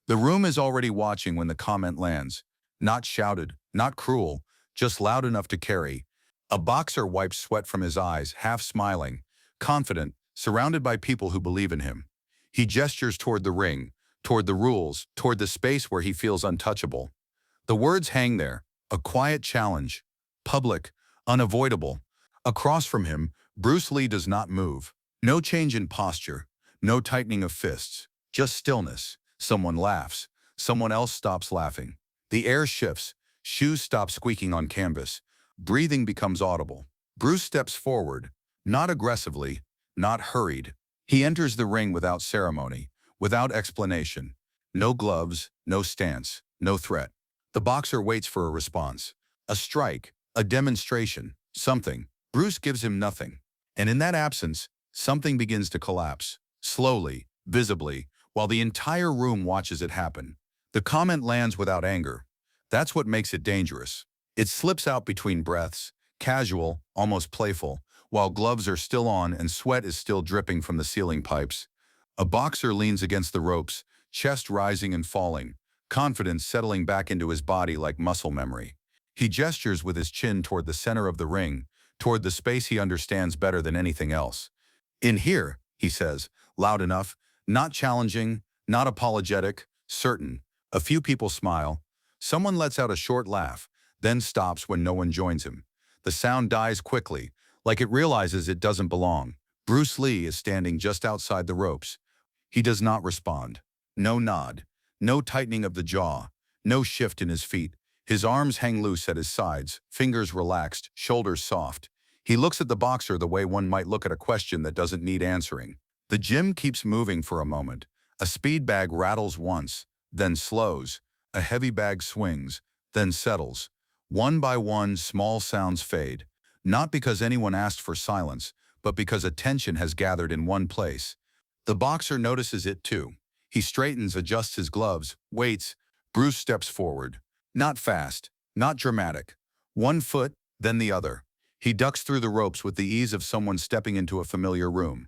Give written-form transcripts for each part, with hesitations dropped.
The room is already watching when the comment lands. Not shouted, not cruel, just loud enough to carry. A boxer wipes sweat from his eyes, half smiling, confident, surrounded by people who believe in him. He gestures toward the ring, toward the rules, toward the space where he feels untouchable. The words hang there, a quiet challenge, public, unavoidable. Across from him, Bruce Lee does not move. No change in posture, no tightening of fists, just stillness. Someone laughs. Someone else stops laughing. The air shifts. Shoes stop squeaking on canvas. Breathing becomes audible. Bruce steps forward, not aggressively, not hurried. He enters the ring without ceremony, without explanation. No gloves, no stance, no threat. The boxer waits for a response. A strike, a demonstration, something. Bruce gives him nothing. And in that absence, something begins to collapse. Slowly, visibly, while the entire room watches it happen. The comment lands without anger. That's what makes it dangerous. It slips out between breaths, casual, almost playful, while gloves are still on and sweat is still dripping from the ceiling pipes. A boxer leans against the ropes, chest rising and falling, confidence settling back into his body like muscle memory. He gestures with his chin toward the center of the ring, toward the space he understands better than anything else. "In here," he says, loud enough, not challenging, not apologetic, certain. A few people smile. Someone lets out a short laugh, then stops when no one joins him. The sound dies quickly, like it realizes it doesn't belong. Bruce Lee is standing just outside the ropes. He does not respond. No nod. No tightening of the jaw. No shift in his feet. His arms hang loose at his sides, fingers relaxed, shoulders soft. He looks at the boxer the way one might look at a question that doesn't need answering. The gym keeps moving for a moment. A speed bag rattles once, then slows. A heavy bag swings, then settles. One by one, small sounds fade. Not because anyone asked for silence, but because attention has gathered in one place. The boxer notices it too. He straightens, adjusts his gloves, waits. Bruce steps forward. Not fast, not dramatic. One foot, then the other. He ducks through the ropes with the ease of someone stepping into a familiar room.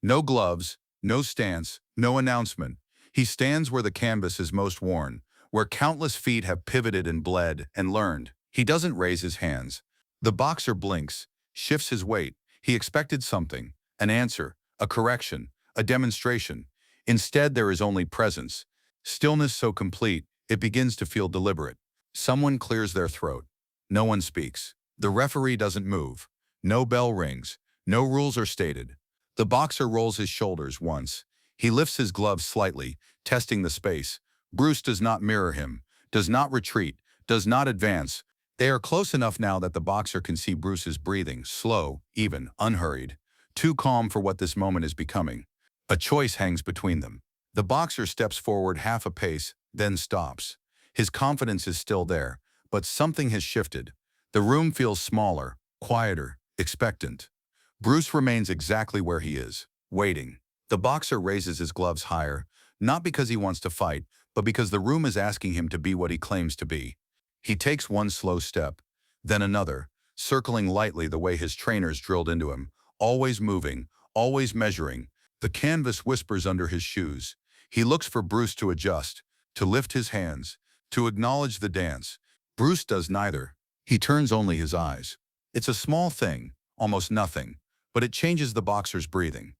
No gloves, no stance, no announcement. He stands where the canvas is most worn, where countless feet have pivoted and bled and learned. He doesn't raise his hands. The boxer blinks, shifts his weight. He expected something, an answer, a correction, a demonstration. Instead, there is only presence. Stillness so complete, it begins to feel deliberate. Someone clears their throat. No one speaks. The referee doesn't move. No bell rings. No rules are stated. The boxer rolls his shoulders once. He lifts his gloves slightly, testing the space. Bruce does not mirror him, does not retreat, does not advance. They are close enough now that the boxer can see Bruce's breathing, slow, even, unhurried. Too calm for what this moment is becoming. A choice hangs between them. The boxer steps forward half a pace, then stops. His confidence is still there, but something has shifted. The room feels smaller, quieter, expectant. Bruce remains exactly where he is, waiting. The boxer raises his gloves higher, not because he wants to fight, but because the room is asking him to be what he claims to be. He takes one slow step, then another, circling lightly the way his trainers drilled into him, always moving, always measuring. The canvas whispers under his shoes. He looks for Bruce to adjust, to lift his hands, to acknowledge the dance. Bruce does neither. He turns only his eyes. It's a small thing, almost nothing, but it changes the boxer's breathing.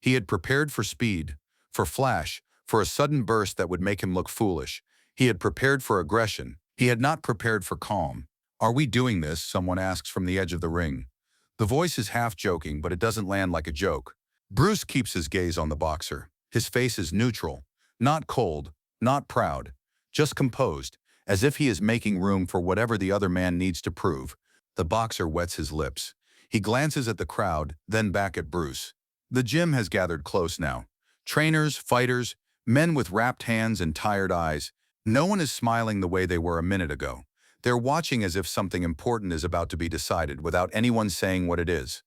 He had prepared for speed, for flash, for a sudden burst that would make him look foolish. He had prepared for aggression. He had not prepared for calm. "Are we doing this?" someone asks from the edge of the ring. The voice is half joking, but it doesn't land like a joke. Bruce keeps his gaze on the boxer. His face is neutral, not cold, not proud, just composed, as if he is making room for whatever the other man needs to prove. The boxer wets his lips. He glances at the crowd, then back at Bruce. The gym has gathered close now. Trainers, fighters, men with wrapped hands and tired eyes. No one is smiling the way they were a minute ago. They're watching as if something important is about to be decided without anyone saying what it is.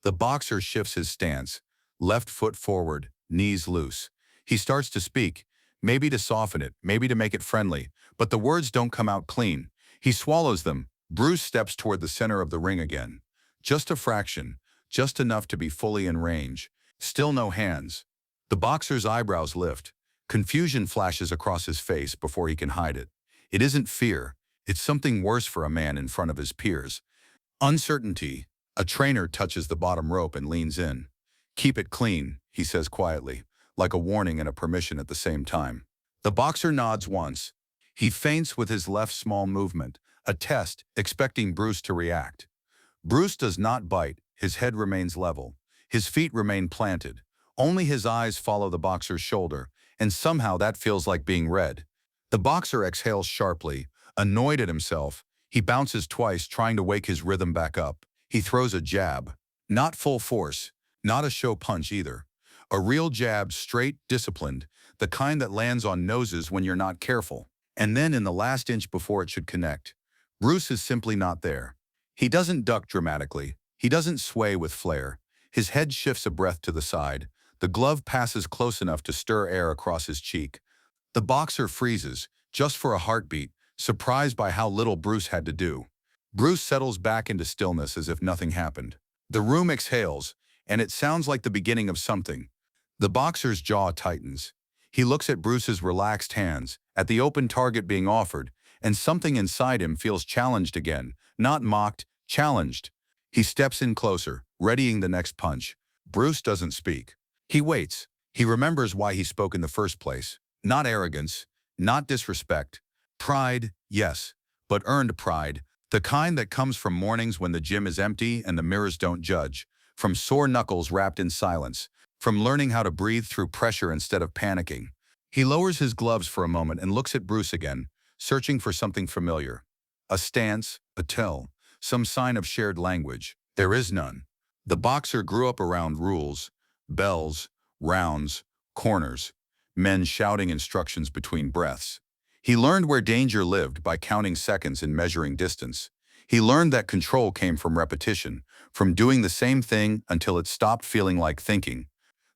The boxer shifts his stance, left foot forward, knees loose. He starts to speak, maybe to soften it, maybe to make it friendly, but the words don't come out clean. He swallows them. Bruce steps toward the center of the ring again. Just a fraction, just enough to be fully in range. Still no hands. The boxer's eyebrows lift. Confusion flashes across his face before he can hide it. It isn't fear. It's something worse for a man in front of his peers. Uncertainty. A trainer touches the bottom rope and leans in. "Keep it clean," he says quietly, like a warning and a permission at the same time. The boxer nods once. He feints with his left small movement, a test, expecting Bruce to react. Bruce does not bite. His head remains level. His feet remain planted. Only his eyes follow the boxer's shoulder, and somehow that feels like being read. The boxer exhales sharply, annoyed at himself. He bounces twice, trying to wake his rhythm back up. He throws a jab. Not full force, not a show punch either. A real jab, straight, disciplined, the kind that lands on noses when you're not careful. And then in the last inch before it should connect, Bruce is simply not there. He doesn't duck dramatically. He doesn't sway with flair. His head shifts a breath to the side. The glove passes close enough to stir air across his cheek. The boxer freezes, just for a heartbeat, surprised by how little Bruce had to do. Bruce settles back into stillness as if nothing happened. The room exhales, and it sounds like the beginning of something. The boxer's jaw tightens. He looks at Bruce's relaxed hands, at the open target being offered, and something inside him feels challenged again, not mocked, challenged. He steps in closer, readying the next punch. Bruce doesn't speak. He waits. He remembers why he spoke in the first place. Not arrogance, not disrespect. Pride, yes, but earned pride. The kind that comes from mornings when the gym is empty and the mirrors don't judge. From sore knuckles wrapped in silence. From learning how to breathe through pressure instead of panicking. He lowers his gloves for a moment and looks at Bruce again, searching for something familiar. A stance, a tell, some sign of shared language. There is none. The boxer grew up around rules, bells, rounds, corners, men shouting instructions between breaths. He learned where danger lived by counting seconds and measuring distance. He learned that control came from repetition, from doing the same thing until it stopped feeling like thinking.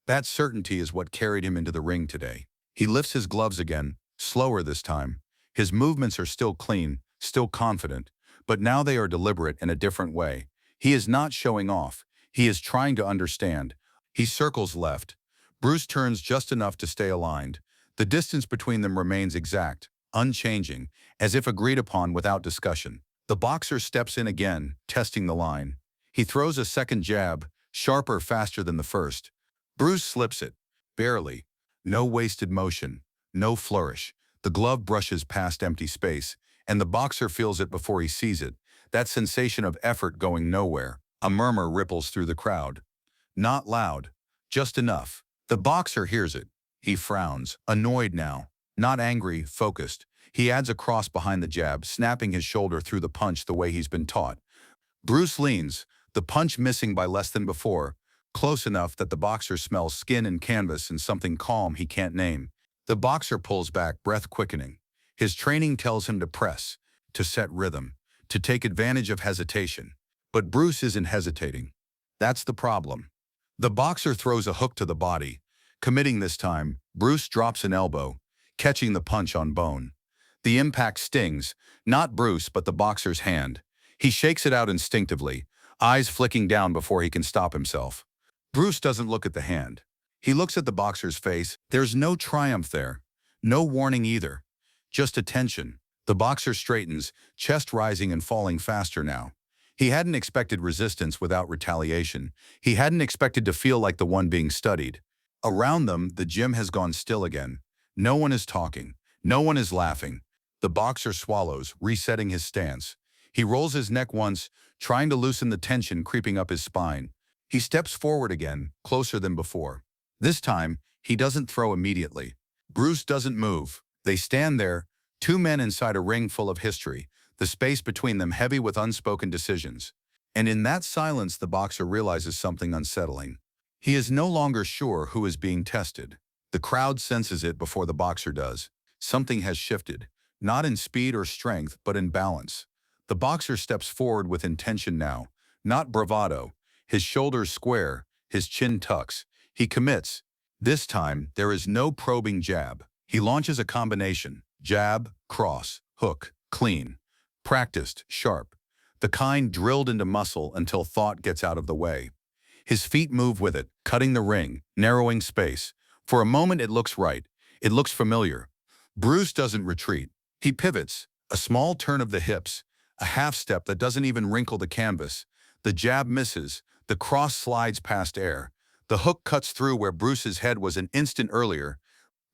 That certainty is what carried him into the ring today. He lifts his gloves again, slower this time. His movements are still clean, still confident, but now they are deliberate in a different way. He is not showing off. He is trying to understand. He circles left. Bruce turns just enough to stay aligned. The distance between them remains exact, unchanging, as if agreed upon without discussion. The boxer steps in again, testing the line. He throws a second jab, sharper, faster than the first. Bruce slips it, barely. No wasted motion, no flourish. The glove brushes past empty space, and the boxer feels it before he sees it, that sensation of effort going nowhere. A murmur ripples through the crowd. Not loud, just enough. The boxer hears it. He frowns, annoyed now. Not angry, focused. He adds a cross behind the jab, snapping his shoulder through the punch the way he's been taught. Bruce leans, the punch missing by less than before, close enough that the boxer smells skin and canvas and something calm he can't name. The boxer pulls back, breath quickening. His training tells him to press, to set rhythm, to take advantage of hesitation. But Bruce isn't hesitating. That's the problem. The boxer throws a hook to the body. Committing this time, Bruce drops an elbow, catching the punch on bone. The impact stings, not Bruce but the boxer's hand. He shakes it out instinctively, eyes flicking down before he can stop himself. Bruce doesn't look at the hand. He looks at the boxer's face. There's no triumph there. No warning either. Just attention. The boxer straightens, chest rising and falling faster now. He hadn't expected resistance without retaliation. He hadn't expected to feel like the one being studied. Around them, the gym has gone still again. No one is talking. No one is laughing. The boxer swallows, resetting his stance. He rolls his neck once, trying to loosen the tension creeping up his spine. He steps forward again, closer than before. This time, he doesn't throw immediately. Bruce doesn't move. They stand there, two men inside a ring full of history, the space between them heavy with unspoken decisions. And in that silence, the boxer realizes something unsettling. He is no longer sure who is being tested. The crowd senses it before the boxer does. Something has shifted, not in speed or strength, but in balance. The boxer steps forward with intention now, not bravado. His shoulders square, his chin tucks. He commits. This time, there is no probing jab. He launches a combination. Jab, cross, hook, clean. Practiced, sharp. The kind drilled into muscle until thought gets out of the way. His feet move with it, cutting the ring, narrowing space. For a moment it looks right. It looks familiar. Bruce doesn't retreat. He pivots, a small turn of the hips, a half step that doesn't even wrinkle the canvas. The jab misses, the cross slides past air. The hook cuts through where Bruce's head was an instant earlier.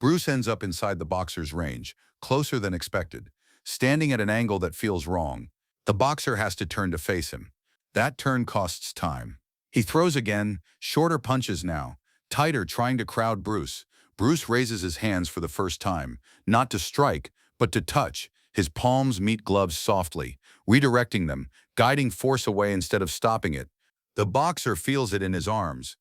Bruce ends up inside the boxer's range, closer than expected, standing at an angle that feels wrong. The boxer has to turn to face him. That turn costs time. He throws again, shorter punches now, tighter, trying to crowd Bruce. Bruce raises his hands for the first time, not to strike, but to touch. His palms meet gloves softly, redirecting them, guiding force away instead of stopping it. The boxer feels it in his arms.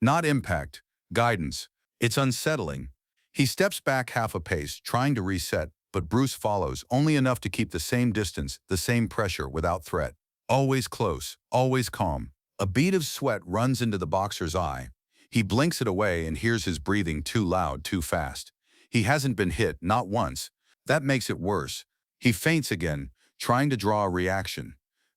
Not impact, guidance. It's unsettling. He steps back half a pace, trying to reset, but Bruce follows, only enough to keep the same distance, the same pressure, without threat. Always close, always calm. A bead of sweat runs into the boxer's eye. He blinks it away and hears his breathing too loud, too fast. He hasn't been hit, not once. That makes it worse. He feints again, trying to draw a reaction.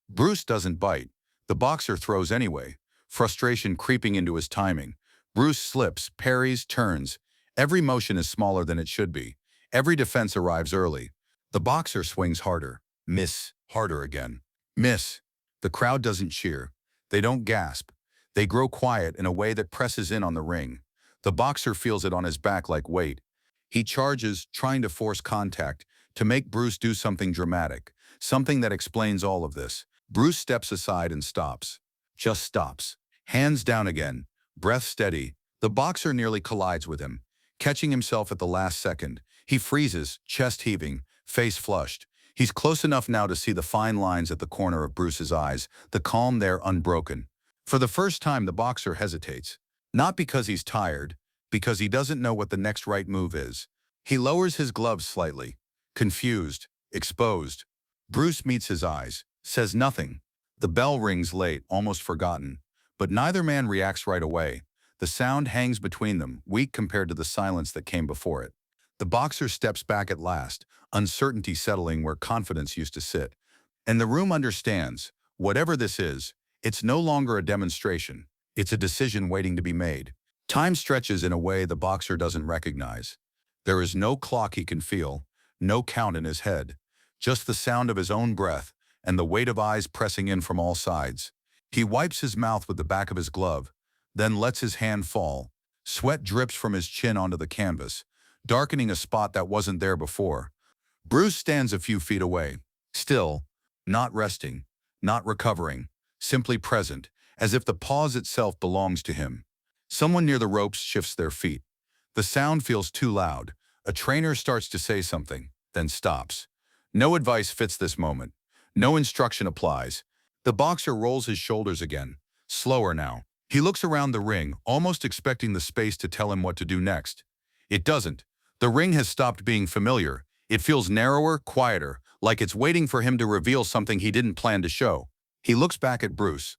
Bruce doesn't bite. The boxer throws anyway, frustration creeping into his timing. Bruce slips, parries, turns. Every motion is smaller than it should be. Every defense arrives early. The boxer swings harder. Miss. Harder again. Miss. The crowd doesn't cheer. They don't gasp. They grow quiet in a way that presses in on the ring. The boxer feels it on his back like weight. He charges, trying to force contact, to make Bruce do something dramatic, something that explains all of this. Bruce steps aside and stops. Just stops. Hands down again, breath steady. The boxer nearly collides with him. Catching himself at the last second, he freezes, chest heaving, face flushed. He's close enough now to see the fine lines at the corner of Bruce's eyes, the calm there unbroken. For the first time, the boxer hesitates. Not because he's tired, because he doesn't know what the next right move is. He lowers his gloves slightly, confused, exposed. Bruce meets his eyes, says nothing. The bell rings late, almost forgotten. But neither man reacts right away. The sound hangs between them, weak compared to the silence that came before it. The boxer steps back at last, uncertainty settling where confidence used to sit. And the room understands, whatever this is, it's no longer a demonstration. It's a decision waiting to be made. Time stretches in a way the boxer doesn't recognize. There is no clock he can feel, no count in his head, just the sound of his own breath and the weight of eyes pressing in from all sides. He wipes his mouth with the back of his glove, then lets his hand fall. Sweat drips from his chin onto the canvas, darkening a spot that wasn't there before. Bruce stands a few feet away, still, not resting, not recovering, simply present, as if the pause itself belongs to him. Someone near the ropes shifts their feet. The sound feels too loud. A trainer starts to say something, then stops. No advice fits this moment. No instruction applies. The boxer rolls his shoulders again, slower now. He looks around the ring, almost expecting the space to tell him what to do next. It doesn't. The ring has stopped being familiar. It feels narrower, quieter, like it's waiting for him to reveal something he didn't plan to show. He looks back at Bruce.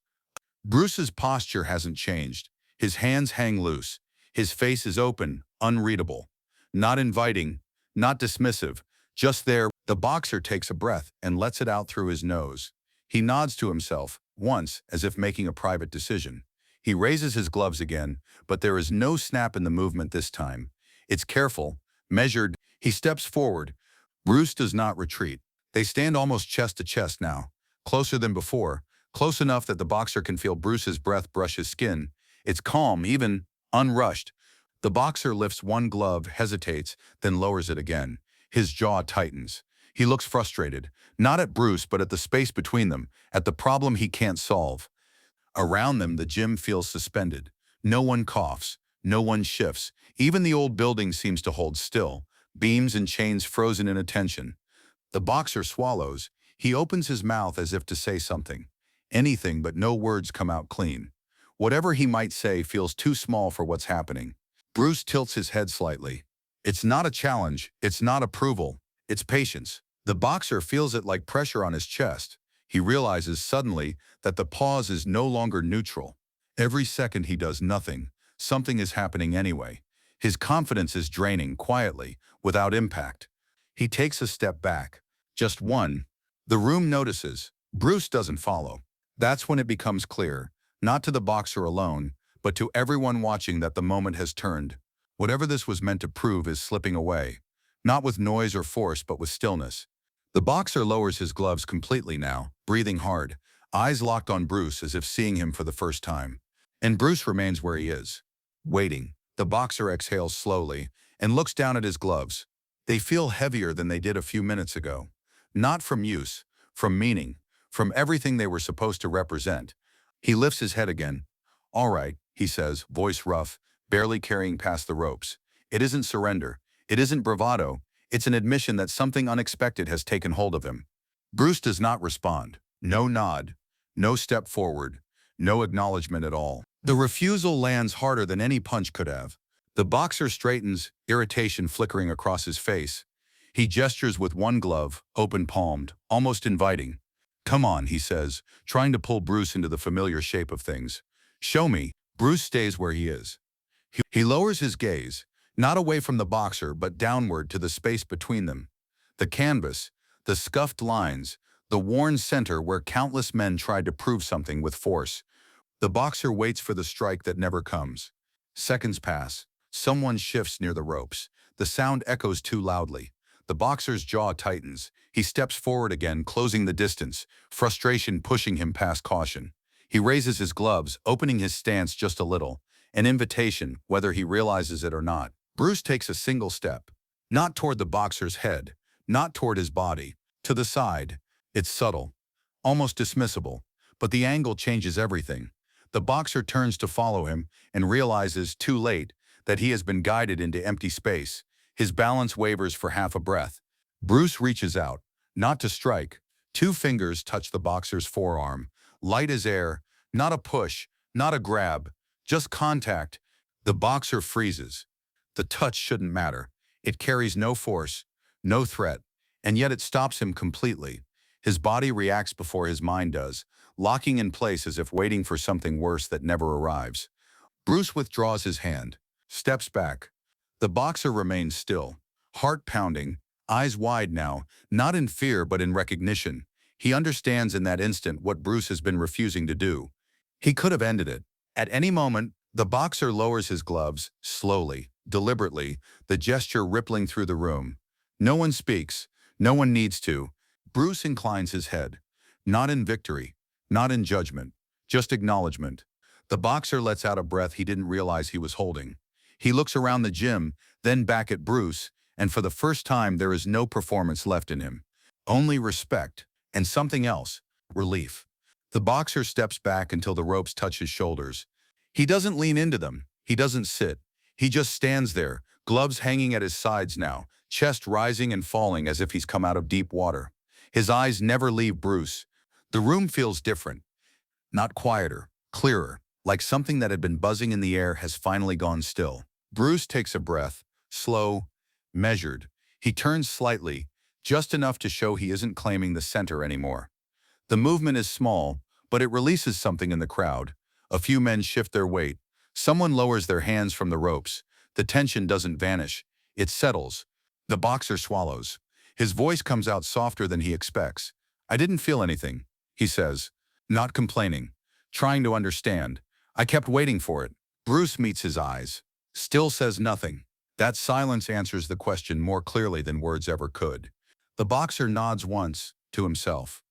Bruce's posture hasn't changed. His hands hang loose. His face is open, unreadable. Not inviting, not dismissive, just there. The boxer takes a breath and lets it out through his nose. He nods to himself, once, as if making a private decision. He raises his gloves again, but there is no snap in the movement this time. It's careful, measured. He steps forward. Bruce does not retreat. They stand almost chest to chest now, closer than before, close enough that the boxer can feel Bruce's breath brush his skin. It's calm, even unrushed. The boxer lifts one glove, hesitates, then lowers it again. His jaw tightens. He looks frustrated, not at Bruce but at the space between them, at the problem he can't solve. Around them, the gym feels suspended. No one coughs. No one shifts. Even the old building seems to hold still, beams and chains frozen in attention. The boxer swallows. He opens his mouth as if to say something. Anything, but no words come out clean. Whatever he might say feels too small for what's happening. Bruce tilts his head slightly. It's not a challenge. It's not approval. It's patience. The boxer feels it like pressure on his chest. He realizes suddenly that the pause is no longer neutral. Every second he does nothing, something is happening anyway. His confidence is draining quietly, without impact. He takes a step back. Just one. The room notices. Bruce doesn't follow. That's when it becomes clear, not to the boxer alone, but to everyone watching, that the moment has turned. Whatever this was meant to prove is slipping away, not with noise or force but with stillness. The boxer lowers his gloves completely now, breathing hard, eyes locked on Bruce as if seeing him for the first time. And Bruce remains where he is, waiting. The boxer exhales slowly and looks down at his gloves. They feel heavier than they did a few minutes ago. Not from use, from meaning, from everything they were supposed to represent. He lifts his head again. "All right," he says, voice rough, barely carrying past the ropes. It isn't surrender. It isn't bravado. It's an admission that something unexpected has taken hold of him. Bruce does not respond. No nod. No step forward. No acknowledgement at all. The refusal lands harder than any punch could have. The boxer straightens, irritation flickering across his face. He gestures with one glove, open-palmed, almost inviting. "Come on," he says, trying to pull Bruce into the familiar shape of things. "Show me." Bruce stays where he is. He lowers his gaze, not away from the boxer but downward to the space between them. The canvas, the scuffed lines, the worn center where countless men tried to prove something with force. The boxer waits for the strike that never comes. Seconds pass. Someone shifts near the ropes. The sound echoes too loudly. The boxer's jaw tightens. He steps forward again, closing the distance, frustration pushing him past caution. He raises his gloves, opening his stance just a little, an invitation, whether he realizes it or not. Bruce takes a single step, not toward the boxer's head, not toward his body, to the side. It's subtle, almost dismissible, but the angle changes everything. The boxer turns to follow him and realizes, too late, that he has been guided into empty space. His balance wavers for half a breath. Bruce reaches out, not to strike. Two fingers touch the boxer's forearm, light as air, not a push, not a grab, just contact. The boxer freezes. The touch shouldn't matter. It carries no force, no threat, and yet it stops him completely. His body reacts before his mind does, locking in place as if waiting for something worse that never arrives. Bruce withdraws his hand, steps back. The boxer remains still, heart pounding, eyes wide now, not in fear but in recognition. He understands in that instant what Bruce has been refusing to do. He could have ended it. At any moment, the boxer lowers his gloves, slowly, deliberately, the gesture rippling through the room. No one speaks. No one needs to. Bruce inclines his head. Not in victory, not in judgment, just acknowledgement. The boxer lets out a breath he didn't realize he was holding. He looks around the gym, then back at Bruce, and for the first time there is no performance left in him. Only respect, and something else, relief. The boxer steps back until the ropes touch his shoulders. He doesn't lean into them. He doesn't sit. He just stands there, gloves hanging at his sides now, chest rising and falling as if he's come out of deep water. His eyes never leave Bruce. The room feels different. Not quieter, clearer, like something that had been buzzing in the air has finally gone still. Bruce takes a breath, slow, measured. He turns slightly, just enough to show he isn't claiming the center anymore. The movement is small, but it releases something in the crowd. A few men shift their weight. Someone lowers their hands from the ropes. The tension doesn't vanish. It settles. The boxer swallows. His voice comes out softer than he expects. "I didn't feel anything," he says, not complaining, trying to understand. "I kept waiting for it." Bruce meets his eyes. Still says nothing. That silence answers the question more clearly than words ever could. The boxer nods once, to himself.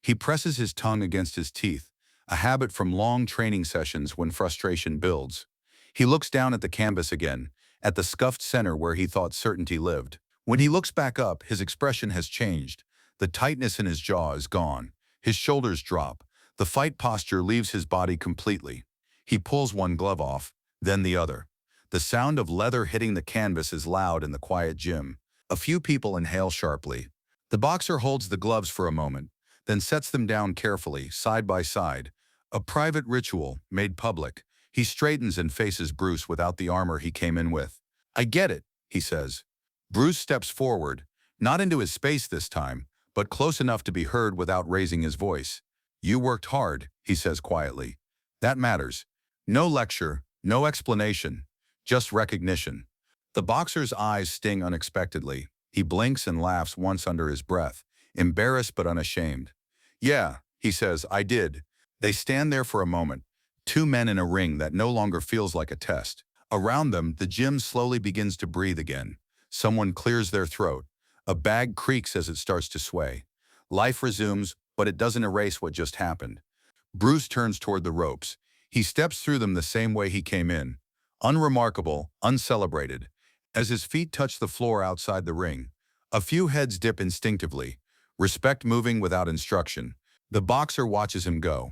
He presses his tongue against his teeth, a habit from long training sessions when frustration builds. He looks down at the canvas again, at the scuffed center where he thought certainty lived. When he looks back up, his expression has changed. The tightness in his jaw is gone. His shoulders drop. The fight posture leaves his body completely. He pulls one glove off, then the other. The sound of leather hitting the canvas is loud in the quiet gym. A few people inhale sharply. The boxer holds the gloves for a moment, then sets them down carefully, side by side. A private ritual, made public. He straightens and faces Bruce without the armor he came in with. "I get it," he says. Bruce steps forward, not into his space this time, but close enough to be heard without raising his voice. "You worked hard," he says quietly. "That matters. No lecture, no explanation, just recognition." The boxer's eyes sting unexpectedly. He blinks and laughs once under his breath, embarrassed but unashamed. "Yeah," he says, "I did." They stand there for a moment, two men in a ring that no longer feels like a test. Around them, the gym slowly begins to breathe again. Someone clears their throat. A bag creaks as it starts to sway. Life resumes, but it doesn't erase what just happened. Bruce turns toward the ropes. He steps through them the same way he came in. Unremarkable, uncelebrated. As his feet touch the floor outside the ring, a few heads dip instinctively, respect moving without instruction. The boxer watches him go.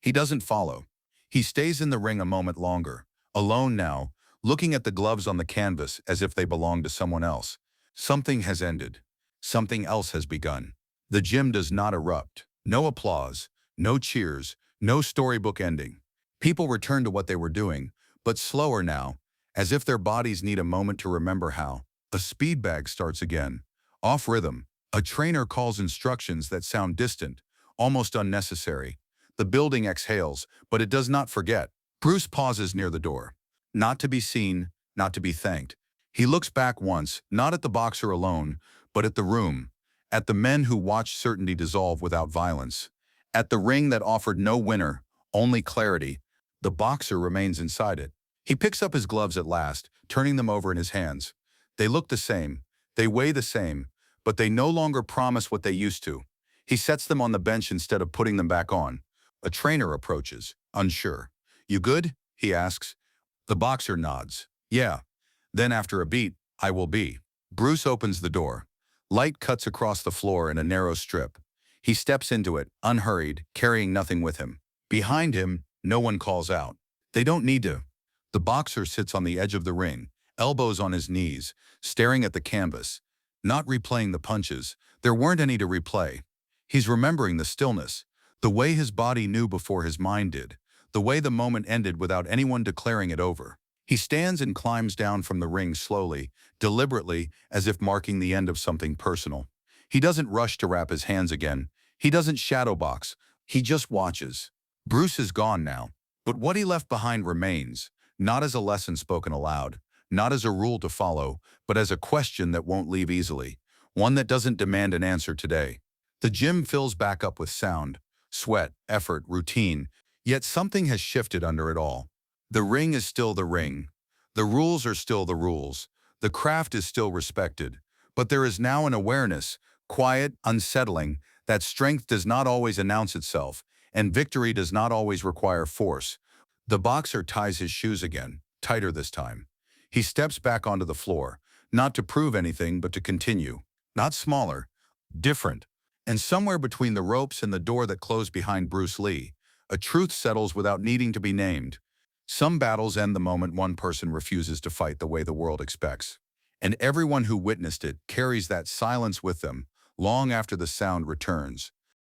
He doesn't follow. He stays in the ring a moment longer, alone now, looking at the gloves on the canvas as if they belong to someone else. Something has ended. Something else has begun. The gym does not erupt. No applause, no cheers, no storybook ending. People return to what they were doing, but slower now, as if their bodies need a moment to remember how. A speed bag starts again. Off rhythm, a trainer calls instructions that sound distant, almost unnecessary. The building exhales, but it does not forget. Bruce pauses near the door. Not to be seen, not to be thanked. He looks back once, not at the boxer alone, but at the room, at the men who watched certainty dissolve without violence, at the ring that offered no winner, only clarity. The boxer remains inside it. He picks up his gloves at last, turning them over in his hands. They look the same, they weigh the same, but they no longer promise what they used to. He sets them on the bench instead of putting them back on. A trainer approaches, unsure. "You good?" he asks. The boxer nods. "Yeah." Then after a beat, "I will be." Bruce opens the door. Light cuts across the floor in a narrow strip. He steps into it, unhurried, carrying nothing with him. Behind him, no one calls out. They don't need to. The boxer sits on the edge of the ring, elbows on his knees, staring at the canvas, not replaying the punches. There weren't any to replay. He's remembering the stillness, the way his body knew before his mind did, the way the moment ended without anyone declaring it over. He stands and climbs down from the ring slowly, deliberately, as if marking the end of something personal. He doesn't rush to wrap his hands again. He doesn't shadowbox. He just watches. Bruce is gone now, but what he left behind remains, not as a lesson spoken aloud, not as a rule to follow, but as a question that won't leave easily, one that doesn't demand an answer today. The gym fills back up with sound, sweat, effort, routine, yet something has shifted under it all. The ring is still the ring. The rules are still the rules. The craft is still respected. But there is now an awareness, quiet, unsettling, that strength does not always announce itself, and victory does not always require force. The boxer ties his shoes again, tighter this time. He steps back onto the floor, not to prove anything but to continue. Not smaller, different. And somewhere between the ropes and the door that closed behind Bruce Lee, a truth settles without needing to be named. Some battles end the moment one person refuses to fight the way the world expects. And everyone who witnessed it carries that silence with them, long after the sound returns.